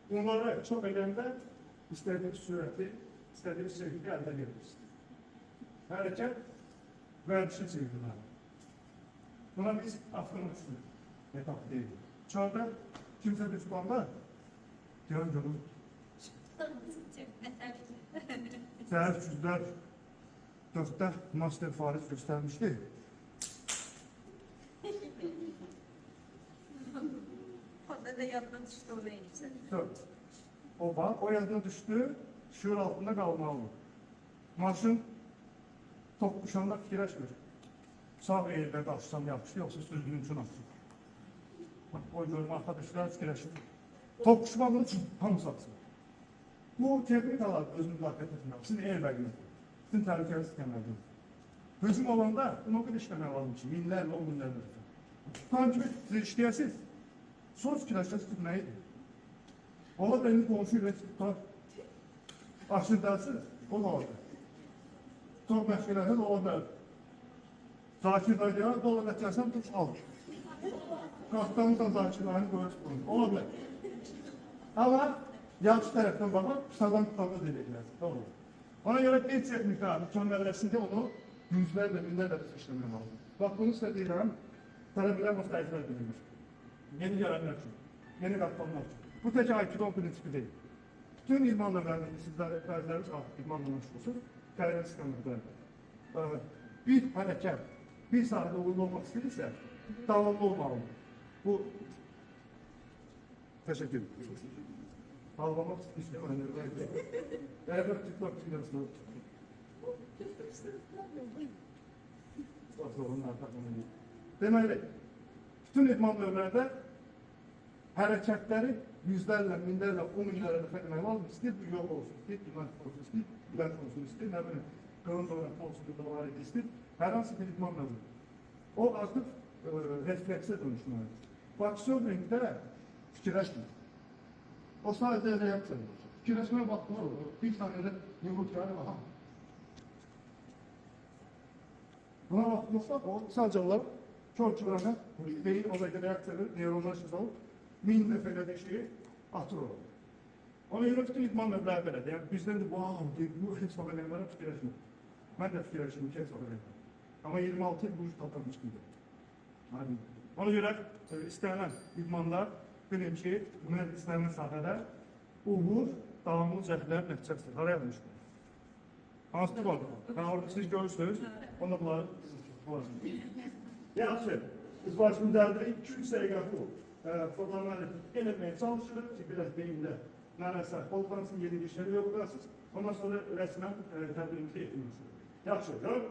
Bunları çok önemli, istediğiniz süreti, istediğiniz şekilde elde edebilirsiniz. Hareket ve dışı çeviriler. Buna biz afirmasyon etap değil. Çoğunda kimse düşmanda görün. Səhər 300'lər 4'də master fariz göstermişti. Onda da yadına düştü o neyse. O yadına düştü, şuur altında kalmalı. Maşın toqquşanda fikirləşmir. Sağ eğildə qaçsam yapışdı, yoksa süzgün üçün açsın. O görüm arkadaşlar fikirləşir. Toqquşmanın için hamısı açsın. Bu texnikalar özünü müdafiə etmək. Sizin airbag'iniz, sizin təhlükəli sistemlərdir. Hücum olanda bunu o kadar işləmək lazım ki, minlərlə, 10 minlərlə. Tutan kimi siz işləyəsiniz. Sonra fikirləşəsiniz ki, neydi? Ola da indi qonşu ilə tutar. Açın dərsiniz, o da orada. Çox məşqələrsiniz, o da. Zakir da deyər, dola nəticəsən, tut, alır. Qastamızdan zakirlərini qoyursunuz, ola bilər. Ama yanlış tərəfdən baxıb, sağdan tutanı deyəcəklər. Doğru. Ona görə bir texnika mükəmməlləşsində onu yüzlərlə, minlərlə də işləmək lazım. Bax, bunu sizə deyirəm, tələbələr müstəhizlər bilinir. Yeni gələnlər üçün, yeni qatlanlar üçün. Bu tək Aikido prinsipi deyil. Bütün idman növlərində sizlər fərzləriniz idmanla məşğulsunuz, təhlil sistemlərdə. Bir hərəkət, bir sahədə uyğun olmaq istəyirsə, davamlı olmalıdır. Bu teşekkür ederim. Ağlamak istəyirəm. Beraber TikTok videosunu deməli, bütün idman növlərdə hərəkətləri yüzlərlə, minlərlə, 10 minlərlə dəfə demək lazım. İstəyir bu yol olsun, istəyir idman olsun, istəyir bilən olsun, istəyir nə bilim, qılın doğraqda olsun, qılın istəyir, hər hansı bir idman növü. O artıq refleksə dönüşməlidir. Aksiyon ringdə fikirləşmir. O sadəcə reaksiya edir. Fikirləşməyə baxmaq olur. Bir saniyədə yumruqları var. Buna baxmaqsa, o sadəcə olaraq kör-körənə beyin o qədər reaksiya edir, neyronlar şiz olur. 1000 dəfə elədiyi şeyi atır olur. Ona görə bütün idman növləri belədir. Yəni, bizdən də bu heç vaxt eləmərəm fikirləşmir. Mən də fikirləşmir ki, heç vaxt eləmərəm. Amma 26 il bu iş tatlamışdır. Ona görə istənilən idmanlar bilin ki, istənilən sahədə uğur, davamlı cəhlər nəticəsidir. Hara yazmışdır? Hansı tutmadır? Yəni, orada siz görürsünüz, onda bunları yaxşı, biz başımızda 200 dəqiqə bu programları eləməyə çalışırıq ki, biraz beyində nərəsə, olqansın yeni işləri yoxlarsınız. Ondan sonra rəsmən tədbirimizi etməyəsiniz. Yaxşı, yox?